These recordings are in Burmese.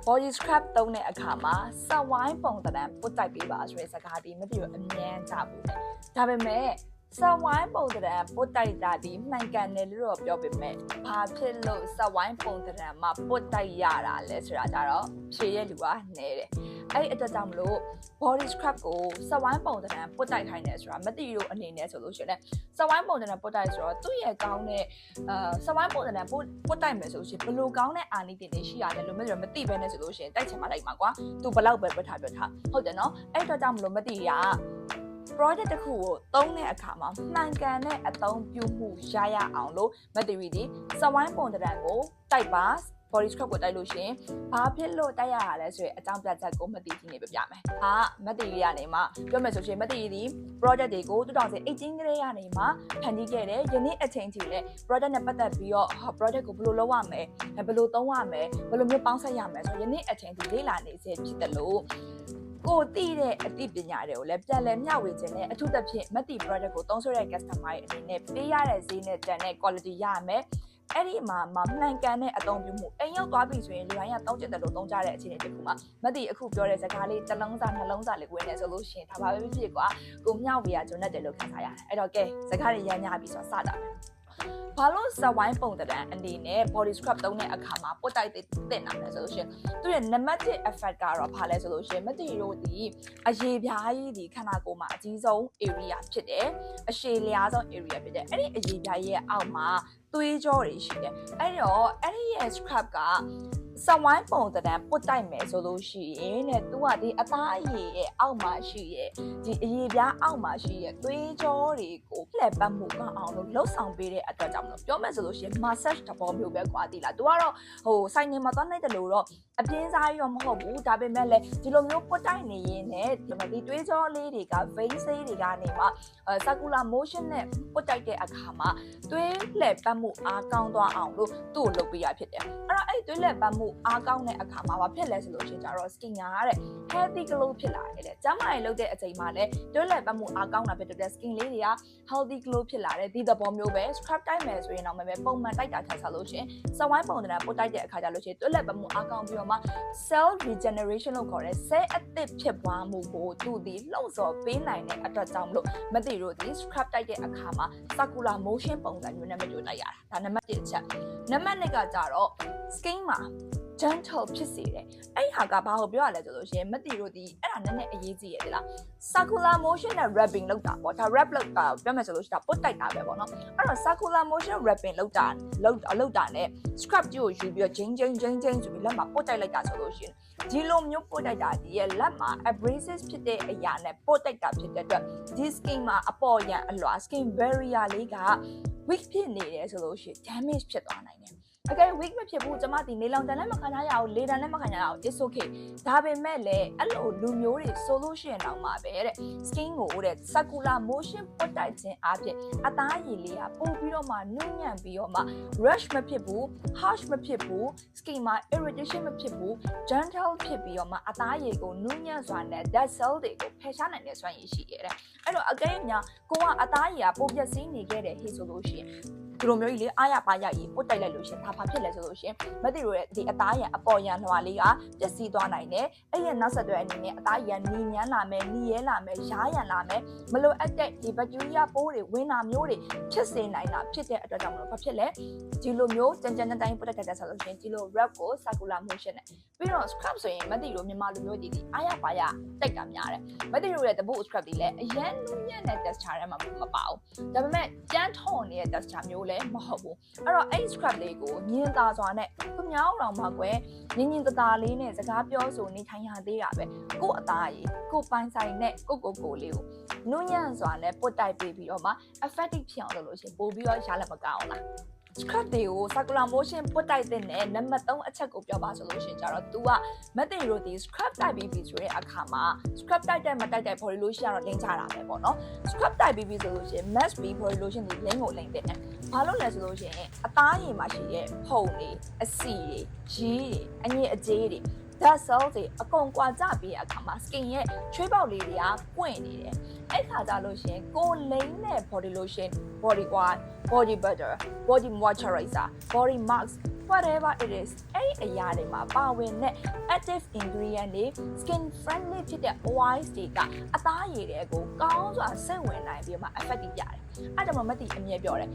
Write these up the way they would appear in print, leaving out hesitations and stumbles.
body scrub သုံးတဲ့အခါမှာစဝိုင်းပုံတံပုတ်တိုက်ပေးပါဆိုတဲ့စကားဒီမသိဘူးအမြင်ကြဘူးလေဒါပေမဲ့စဝိုင်းပုံတံပုတ်တိုက်တာဒီမှန်ကန်တယ်လို့ပြောပေမဲ့ဘာဖြစ်လို့စဝိုင်းပုံတံမှာပုတ်တိုက်ရတာလဲဆိုတာကြတော့ဖြေရလူကနဲတယ်အဲ့ဒီအတွက်ကြောင့်မလို့ body scrub ကိုစဝိုင်းပုံတံပုတ်တိုက်ခိုင်းတယ်ဆိုတာမသိလို့အနေနဲ့ဆိုလို့ရှိရင်စဝိုင်းပုံတံပုတ်တိုက်ဆိုတော့သူ့ရဲ့ကောင်းတဲ့စဝိုင်းပုံတံပုတ်တိုက်မယ်ဆိုလို့ရှိရင်ဘလို့ကောင်းတဲ့အာနိသင်တွေရှိရတယ်လို့မသိဘဲနဲ့ဆိုလို့ရှိရင်တိုက်ချင်မှလိုက်မှာကွာသူဘလောက်ပဲပြထားဟုတ်တယ်နော်အဲ့အတွက်ကြောင့်မလို့မသိရproject တစ်ခုကိုသုံးတဲ့အခါမှာမှန်ကန်တဲ့အသုံးပြုမှုရရအောင်လို့မသိရီဒီစဝိုင်းပုံတံကိုတိုက်ပါ body scrub ကိုတိုက်လို့ရှင်ဘာဖြစ်လို့တိုက်ရတာလဲဆိုရင်အကြောင်းပြချက်ကိုမသိချင်းနေပြပြမယ်ဟာမသိရီကနေမှပြောမယ်ဆိုရှင်မသိရီဒီ project တွေကို2018ကလေးကနေမှဖန်တီးခဲ့တယ်ယနေ့အချိန်ထိလည်း project နဲ့ပတ်သက်ပြီးတော့ project ကိုဘယ်လိုလုပ်ရမလဲဘယ်လိုသုံးရမလဲဘယ်လိုမျိုးပေါင်းစပ်ရမလဲဆိုယနေ့အချိန်ထိလေ့လာနေစေဖြစ်တယ်လို့ကိုသိတဲ့အသိပညာတွေကိုလည်းပြန်လည်မျှဝေခြင်းနဲ့အထူးသဖြင့်မသိ project ကိုသုံးစွဲတဲ့ customer ရဲ့အနေနဲ့ပေးရတဲ့ဈေးနဲ့တန်တဲ့ quality ရရမယ်အဲ့ဒီမှာမှန်ကန်တဲ့အသုံးပြုမှုအိမ်ရောက်သွားပြီဆိုရင်လူတိုင်းကသုံးကျင်တယ်လို့သုံးကြတဲ့အခြေအနေတစ်ခုမှာမသိအခုပြောတဲ့စကားလေးတစ်လုံးစာနှလုံးစာလေးဝင်နေဆိုလို့ရှိရင်ဒါပါပဲဖြစ်ကွာကိုမျှဝေရဂျုံနဲ့တယ်လို့ခံစားရတယ်အဲ့တော့ကဲစကားတွေရမ်းညာပြီဆိုတော့စတာပဲဘာလို့စဝိုင်းပုံတံအနေနဲ့ body scrub သုံးတဲ့အခါမှာပုတ်တိုက်တဲ့နာမလဲဆိုလို့ရှိရင်သူရဲ့ negative effect ကတော့ဘာလဲဆိုလို့ရှိရင်မတိရိုးဒီအရေပြားကြီးဒီခန္ဓာကိုယ်မှာအကြီးဆုံး area ဖြစ်တယ်အရှည်လျားဆုံး area ဖြစ်တယ်အဲ့ဒီအရေပြားရဲ့အောက်မှာသွေးကြောတွေရှိတယ်အဲ့တော့အဲ့ဒီရဲ့ scrub ကစဝိုင်းပုံတံပုတ်တိုက်မယ်ဆိုလို့ရှိရင်တဲ့သူကဒီအသားအရည်ရဲ့အောက်မှာရှိရဲ့ဒီအရည်ပြားအောက်မှာရှိရဲ့သွေးကြောတွေကိုလှည့်ပတ်မှုကောင်းအောင်လို့လှုပ်ဆောင်ပေးတဲ့အတွက်ကြောင့်မလို့ပြောမယ်ဆိုလို့ရှိရင် massage တဘောမျိုးပဲကွာတိလားသူကတော့ဆိုင်နေမှာသွားနိုင်တယ်လို့တော့အပြင်းစားရောမဟုတ်ဘူးဒါပေမဲ့လည်းဒီလိုမျိုးပုတ်တိုက်နေရင်လည်းဒီသွေးကြောလေးတွေက vein ဆေးတွေကနေမှ circular motion နဲ့ပုတ်တိုက်တဲ့အခါမှာသွေးလှည့်ပတ်မှုအားကောင်းသွားအောင်လို့သူ့ကိုလုပ်ပေးရဖြစ်တယ်အဲ့တော့အဲ့သွေးလှည့်ပတ်မှုအားကောင်းတဲ့အခါမှာဘာဖြစ်လဲဆိုလို့ရှိရင်ကျတော့ skin ကတဲ့ healthy glow ဖြစ်လာတယ်လေကျန်းမာရေးလုပ်တဲ့အချိန်မှာလည်းသွေးလှည့်ပတ်မှုအားကောင်းတာဖြစ်တဲ့ skin လေးတွေက healthy glow ဖြစ်လာတယ်ဒီသဘောမျိုးပဲ scrub တိုက်မယ်ဆိုရင်တော့ပဲပုံမှန်တိုက်တာထက်ဆိုလို့ရှိရင်စဝိုင်းပုံတံပုတ်တိုက်တဲ့အခါကျလို့ရှိရင်သွေးလှည့်ပတ်မှုအားကောင်းပြီးတော့မှ cell regeneration လို့ခေါ်တဲ့ cell အသစ်ဖြစ်ပွားမှုကိုသူဒီလှုပ်ဆော်ပေးနိုင်တဲ့အတွက်ကြောင့်မလို့မသိလို့ဒီ scrub တိုက်တဲ့အခါမှာ circular motion ပုံစံမျိုးနဲ့မကြိုတိုက်ရတာဒါနံပါတ်1အချက်နံပါတ်2ကကြတော့ skin မှာ gentle ဖြစ်စေတယ်အဲ့ဟာကဘာကိုပြောရလဲဆိုလို့ရှိရင်မသိလို့ဒီအဲ့ဒါနည်းနည်းအရေးကြီးရတယ်လား circular motion နဲ့ wrapping လုပ်တာပေါ့ဒါ wrap လုပ်တာပြောမယ်ဆိုလို့ရှိရင်ပုတ်တိုက်တာပဲပေါ့နော်အဲ့တော့ circular motion wrapping လုပ်တာနဲ့ scrub ကြီးကိုယူပြီးတော့ဂျင်းဆိုပြီးလက်မှာပုတ်တိုက်လိုက်တာဆိုလို့ရှိရင်ဒီလိုမျိုးပုတ်တိုက်တာဒီရဲ့လက်မှာ abrasive ဖြစ်တဲ့အရာနဲ့ပုတ်တိုက်တာဖြစ်တဲ့အတွက်ဒီ skin မှာအပေါ်ရန်အလွှာ skin barrier လေးက weak ဖြစ်နေတယ်ဆိုလို့ရှိရင် damage ဖြစ်သွားနိုင်တယ်Okay weak မဖြစ်ဘူးကျမဒီနေလောင်တန်လည်းမခံရအောင်လေတန်လည်းမခံရအောင် it's okay ဒါပေမဲ့လည်းအဲ့လိုလူမျိုးတွေဆိုလို့ရှိရင်တော့မှာပဲတဲ့ skin ကိုတဲ့ circular motion ပုတ်တိုက်ခြင်းအပြင်အသားရည်လေးကပို့ပြီးတော့မှနုညံ့ပြီးတော့မှ rush မဖြစ်ဘူး harsh မဖြစ်ဘူး skin မှာ irritation မဖြစ်ဘူး gentle ဖြစ်ပြီးတော့မှအသားရည်ကိုနုညံ့စွာနဲ့ dead cell တွေကိုဖယ်ရှားနိုင်တဲ့စွမ်းရည်ရှိရတယ်အဲ့တော့အကဲညာကိုကအသားရည်ကပိုပြည့်စည်နေခဲ့တဲ့ဟေ့ဆိုလို့ရှိရင်ဒီလိုမျိုးကြီးလေအားရပါရကြီးပုတ်တိုက်လိုက်လို့ရှင်ဒါဘာဖြစ်လဲဆိုလို့ရှင်မသိလို့ဒီအသားရံအပေါ်ရံလွှာလေးကပျက်စီးသွားနိုင်တယ်အဲ့ရဲ့နောက်ဆက်တွဲအနေနဲ့အသားရံနီညမ်းလာမယ်နီရဲလာမယ်ရားရံလာမယ်မလိုအပ်တဲ့ဒီဘက်တီးရီးယားပိုးတွေဝင်တာမျိုးတွေဖြစ်စေနိုင်တာဖြစ်တဲ့အတွက်ကြောင့်မလို့ဘာဖြစ်လဲဒီလိုမျိုးကြမ်းတိုင်းပုတ်တိုက်တဲ့ဆိုလို့ရှင်ဒီလို wrap ကို circular motion နဲ့ပြီးတော့ scrub ဆိုရင်မသိလို့မြန်မာလူမျိုးဒီအားရပါရတိုက်တာများတယ်မသိလို့ရဲ့တပုတ် scrub တွေလည်းအရန်ညံ့တဲ့ texture ထဲမှာမပါဘူးဒါပေမဲ့ကြမ်းထုံနေတဲ့ texture မျိုးလည်းမဟုတ်ဘူးအဲ့တော့အဲ့ scrub လေးကိုညင်သာစွာနဲ့သူများအောင်မှာကွယ်ညင်တသားလေးနဲ့စကားပြောဆိုနေထိုင်ရသေးတာပဲကို့အသားကြီးကို့ပိုင်းဆိုင်နဲ့ကိုလေးကိုနုညံ့စွာနဲ့ပုတ်တိုက်ပေးပြီးတော့မှ effective ဖြစ်အောင်လုပ်လို့ရှိရင်ပို့ပြီးတော့ရလက်မကောင်းလားscrub တွေကို circular motion ပုတ်တိုက်တဲ့နဲ့နံပါတ်3အချက်ကိုပြောပါဆိုလို့ရှိရင်ကျတော့ तू ကမသိလို့ဒီ scrub တိုက်ပြီးပြီဆိုတဲ့အခါမှာ scrub တိုက်တဲ့မတိုက်တဲ့ body lotion ကတော့လင်းချတာပဲပေါ့နော် scrub တိုက်ပြီးပြီဆိုလို့ရှိရင် mask body lotion ဒီလင်းကိုလင်းတဲ့နဲ့ဘာလို့လဲဆိုလို့ရှိရင်အသားရည်မှာရှိတဲ့ဖုံတွေအဆီတွေရီးတွေအငြိအကြေးတွေ dead cells တွေအကုန်ကွာကြပြီးအခါမှာ skin ရဲ့ချွေးပေါက်လေးတွေကပွင့်နေတယ်အဲ့ခါကြလို့ရှိရင်ကိုလိမ့်တဲ့ body lotion body wash body butter body moisturizer body mask whatever it is အဲ့ဒီအရာတွေမှာပါဝင်တဲ့ active ingredient တွေ skin friendly ဖြစ်တဲ့ oils တွေကအသားရည်တွေကိုကောင်းစွာဆင့်ဝင်နိုင်ပြီးမှ effect တွေရတယ်အဲ့ဒါကြောင့်မသိအမြဲပြောတယ်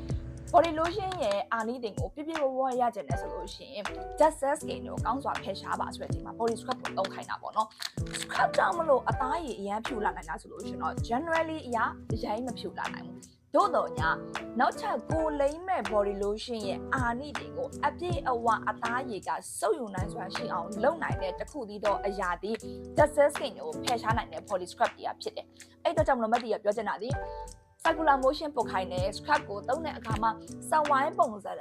body lotion ရဲ့အာနိသင်ကိုပြပြဝဝရကြတယ်ဆိုလို့ရှိရင် just skin ကိုကောင်းစွာဖယ်ရှားပါဆိုတဲ့အချိန်မှာ body scrub ကိုသုံးခိုင်းတာပေါ့နော် scrub ကြောင့်မလို့အသားရည်အရန်ဖြူလာနိုင်တာဆိုလို့ရှိရင်တော့ generally အရာအရင်မဖြူလာနိုင်ဘူးသို့တော့ညာနောက်ထပ်ကိုလိမ့်မဲ့ body lotion ရဲ့အာနိသင်ကိုအပြည့်အဝအသားရည်ကစုပ်ယူနိုင်စွာရှိအောင်လုပ်နိုင်တဲ့တစ်ခုတည်းသောအရာဒီ just skin ကိုဖယ်ရှားနိုင်တဲ့ body scrub တွေကဖြစ်တယ်အဲ့တော့ကြောင့်မလို့မသိရပြောချင်တာဒီcircular motion ပုတ်ခိုင်းတဲ့ scrub ကိုသုံးတဲ့အခါမှာစဝိုင်းပုံစံ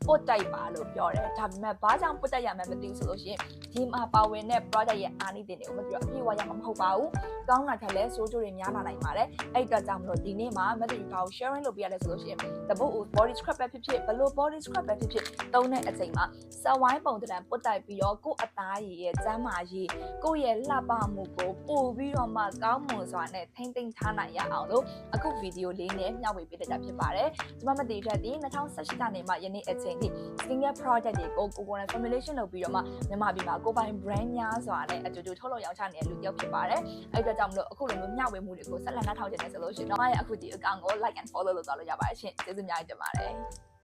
ပုတ်တိုက်ပါလို့ပြောတယ်ဒါပေမဲ့ဘာကြောင့်ပုတ်တိုက်ရမှန်းမသိဘူးဆိုလို့ရှိရင်ဒီမှာပါဝင်တဲ့ product ရဲ့အာနိသင်တွေကိုမသိတော့အပြည့်အဝရမှာမဟုတ်ပါဘူးကောင်းတာထက်လည်းစိုးကျိုးတွေများလာနိုင်ပါတယ်အဲ့အတွက်ကြောင့်မလို့ဒီနေ့မှာမသိဘူးဘာကို sharing လုပ်ပြရလဲဆိုလို့ရှိရင်တပုတ် body scrub ပဲဖြစ်ဖြစ်ဘလို့ body scrub ပဲဖြစ်ဖြစ်သုံးတဲ့အချိန်မှာစဝိုင်းပုံစံပုတ်တိုက်ပြီးတော့ကိုယ့်အသားရည်ရဲ့ကျန်းမာရေးကိုယ့်ရဲ့လှပမှုကိုပို့ပြီးတော့မှကောင်းမွန်စွာနဲ့ထိမ့်သိမ်းထားနိုင်ရအောင်လို့အခုဗီဒီယိုလေးနဲ့မျှဝေပေးတာဖြစ်ပါတယ်။ကျွန်မမသိတဲ့ဒီ2018ကနေမှယနေ့အချိန်ထိ skincare product တွေကိုကိုယ် formulation လုပ်ပြီးတော့မှမြန်မာပြည်မှာကိုယ်ပိုင် brand များစွာနဲ့အတူတူထုတ်လုပ်ရောင်းချနေတဲ့လူတစ်ယောက်ဖြစ်ပါတယ်။အဲ့အတွက်ကြောင့်မလို့အခုလိုမျိုးမျှဝေမှုတွေကိုဆက်လက်နှထောင်ချင်တယ်ဆိုလို့ရှိရင်တော့အခုဒီ account ကို like and follow လုပ်သွားလို့ရပါတယ်ရှင်။ကျေးဇူးအများကြီးတင်ပါတယ်။